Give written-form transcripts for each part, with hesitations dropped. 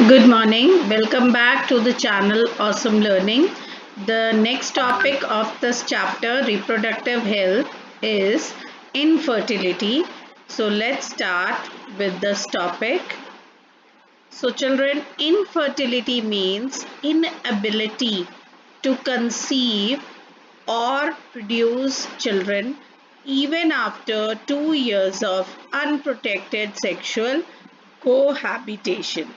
Good morning. Welcome back to the channel Awesome Learning. The next topic of this chapter, reproductive health, is infertility. So let's start with this topic. So children, infertility means inability to conceive or produce children even after 2 years of unprotected sexual cohabitation.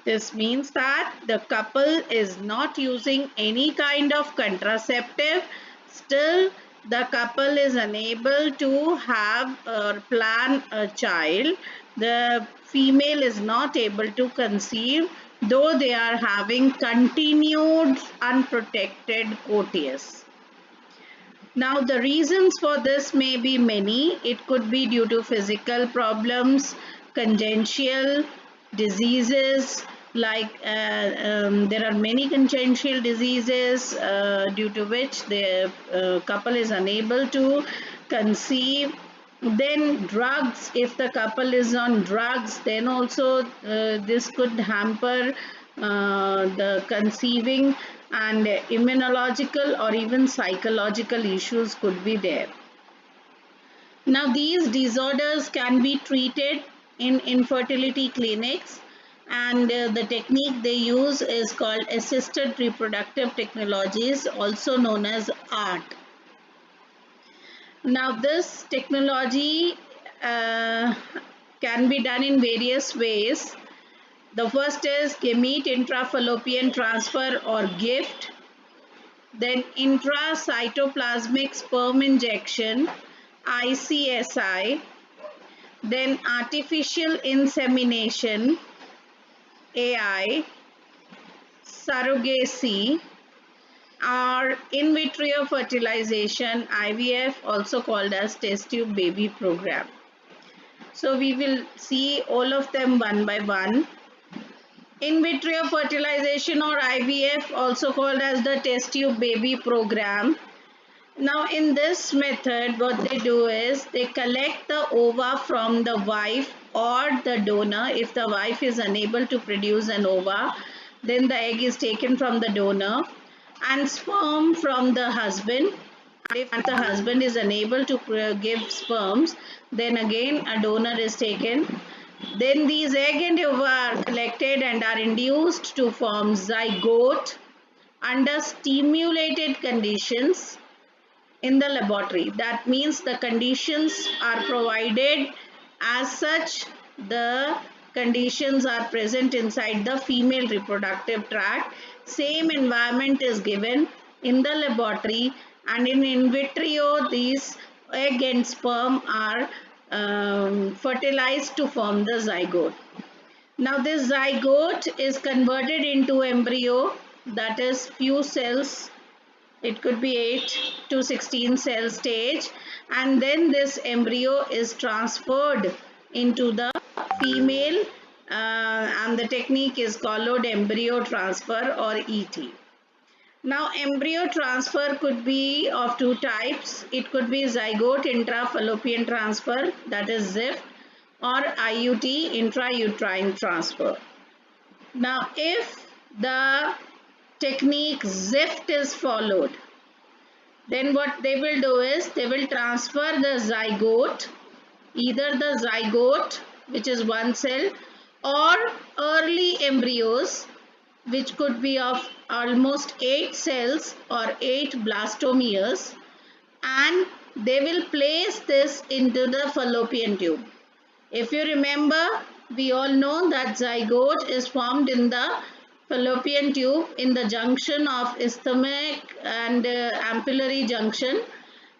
This means that the couple is not using any kind of contraceptive. Still, the couple is unable to have or plan a child. The female is not able to conceive, though they are having continued unprotected coitus. Now, the reasons for this may be many. It could be due to physical problems, congenital diseases, like there are many congenital diseases due to which the couple is unable to conceive. Then drugs, if the couple is on drugs, then also this could hamper the conceiving, and immunological or even psychological issues could be there. Now these disorders can be treated in infertility clinics, and the technique they use is called assisted reproductive technologies, also known as ART. Now this technology can be done in various ways. The first is gamete intrafallopian transfer or GIFT, then intracytoplasmic sperm injection, ICSI, then artificial insemination, AI, surrogacy, or in vitro fertilization, IVF, also called as test tube baby program. So we will see all of them one by one. In vitro fertilization or IVF, also called as the test tube baby program. Now in this method, what they do is they collect the ova from the wife or the donor. If the wife is unable to produce an ova, then the egg is taken from the donor, and sperm from the husband. If the husband is unable to give sperms, then again a donor is taken. Then these egg and ova are collected and are induced to form zygote under stimulated conditions in the laboratory. That means the conditions are provided as such. The conditions are present inside the female reproductive tract. Same environment is given in the laboratory, and in vitro these egg and sperm are fertilized to form the zygote. Now this zygote is converted into embryo, that is few cells. It could be 8 to 16 cell stage, and then this embryo is transferred into the female, and the technique is called embryo transfer or ET. Now embryo transfer could be of two types. It could be zygote intrafallopian transfer, that is ZIFT, or IUT, intrauterine transfer. Now if the technique ZIFT is followed, then what they will do is they will transfer the zygote, either the zygote, which is one cell, or early embryos, which could be of almost 8 cells or 8 blastomeres, and they will place this into the fallopian tube. If you remember, we all know that zygote is formed in the fallopian tube in the junction of isthmic and ampullary junction,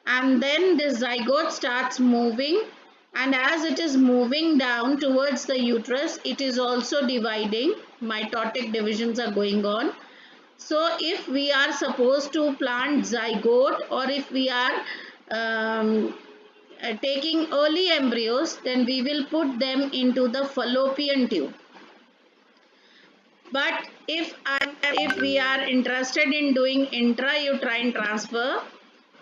and then the zygote starts moving, and as it is moving down towards the uterus, it is also dividing. Mitotic divisions are going on. So if we are supposed to plant zygote, or if we are taking early embryos, then we will put them into the fallopian tube. But if we are interested in doing intrauterine transfer,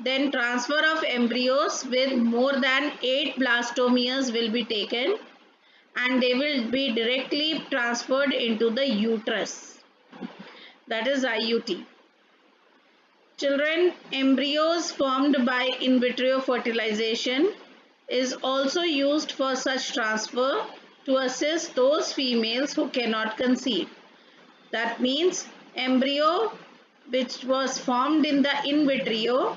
then transfer of embryos with more than 8 blastomeres will be taken, and they will be directly transferred into the uterus. That is IUT. Children, embryos formed by in vitro fertilization is also used for such transfer to assist those females who cannot conceive. That means embryo which was formed in the in vitro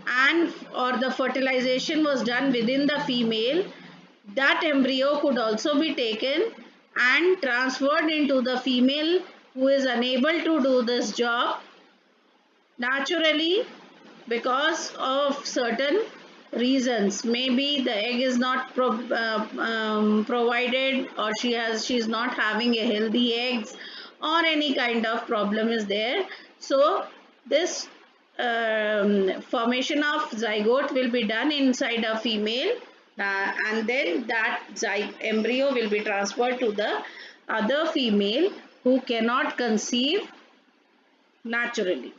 and or the fertilization was done within the female, that embryo could also be taken and transferred into the female who is unable to do this job naturally because of certain reasons. Maybe the egg is not provided, or she's not having a healthy eggs, or any kind of problem is there. So this formation of zygote will be done inside a female, and then that embryo will be transferred to the other female who cannot conceive naturally.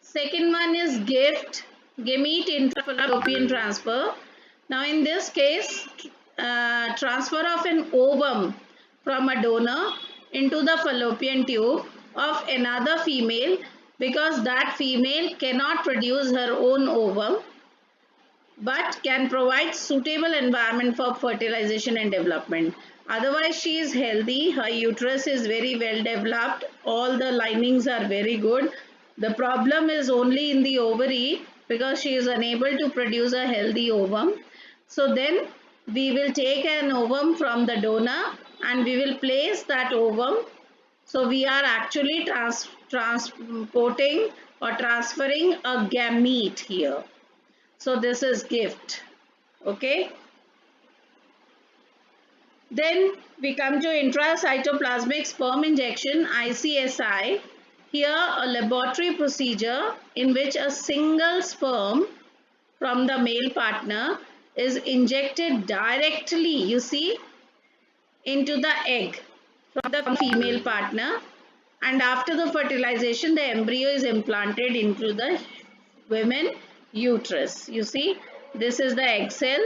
Second one is gamete intrafallopian transfer. Now in this case, transfer of an ovum from a donor into the fallopian tube of another female, because that female cannot produce her own ovum but can provide suitable environment for fertilization and development. Otherwise, she is healthy, her uterus is very well developed, all the linings are very good. The problem is only in the ovary because she is unable to produce a healthy ovum. So then we will take an ovum from the donor and we will place that ovum. So we are actually transporting or transferring a gamete here. So this is gift. Okay. Then we come to intracytoplasmic sperm injection, ICSI. Here a laboratory procedure in which a single sperm from the male partner is injected directly, you see, into the egg from the female partner, and after the fertilization the embryo is implanted into the women uterus. You see, this is the egg cell,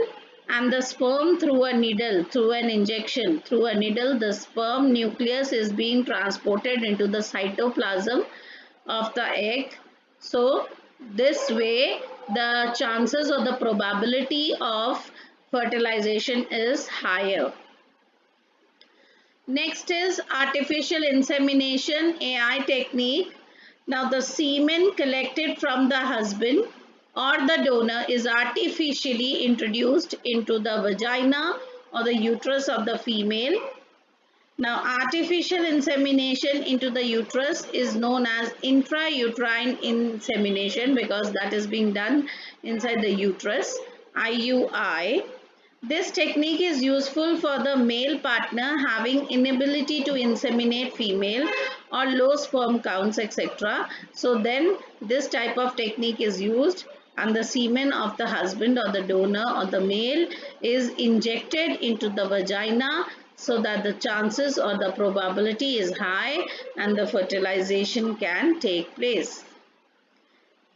and the sperm through a needle, through an injection, through a needle, the sperm nucleus is being transported into the cytoplasm of the egg. So this way the chances or the probability of fertilization is higher. Next is artificial insemination, AI technique. Now the semen collected from the husband or the donor is artificially introduced into the vagina or the uterus of the female. Now artificial insemination into the uterus is known as intrauterine insemination because that is being done inside the uterus, IUI. This technique is useful for the male partner having inability to inseminate female or low sperm counts, etc. So then this type of technique is used, and the semen of the husband or the donor or the male is injected into the vagina so that the chances or the probability is high and the fertilization can take place.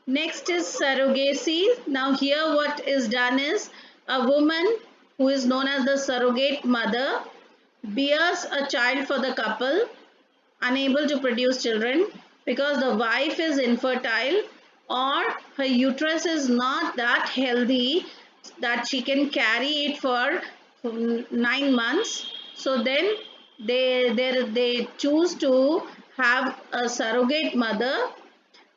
Next is surrogacy. Now here what is done is a woman who is known as the surrogate mother bears a child for the couple unable to produce children because the wife is infertile or her uterus is not that healthy that she can carry it for 9 months. So then they choose to have a surrogate mother.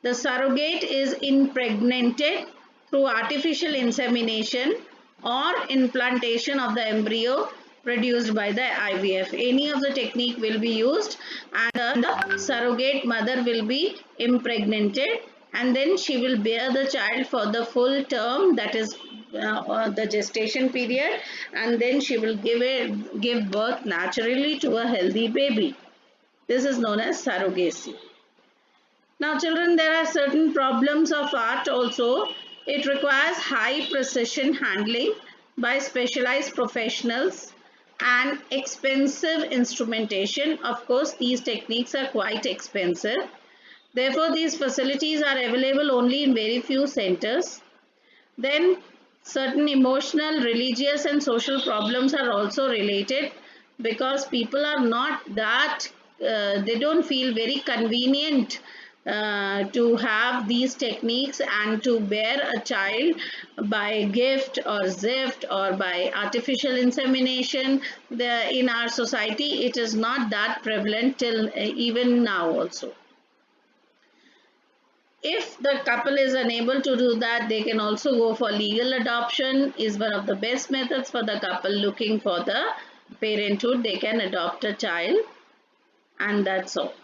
The surrogate is impregnated through artificial insemination or implantation of the embryo produced by the IVF. Any of the technique will be used, and the surrogate mother will be impregnated, and then she will bear the child for the full term, that is the gestation period, and then she will give birth naturally to a healthy baby. This is known as surrogacy. Now children, there are certain problems of art also. It requires high precision handling by specialized professionals and expensive instrumentation. Of course, these techniques are quite expensive. Therefore, these facilities are available only in very few centers. Then Certain emotional, religious and social problems are also related, because people are not that they don't feel very convenient to have these techniques and to bear a child by gift or zift or by artificial insemination. In our society it is not that prevalent till even now also. If the couple is unable to do that, they can also go for legal adoption, is one of the best methods for the couple looking for the parenthood. They can adopt a child, and that's all.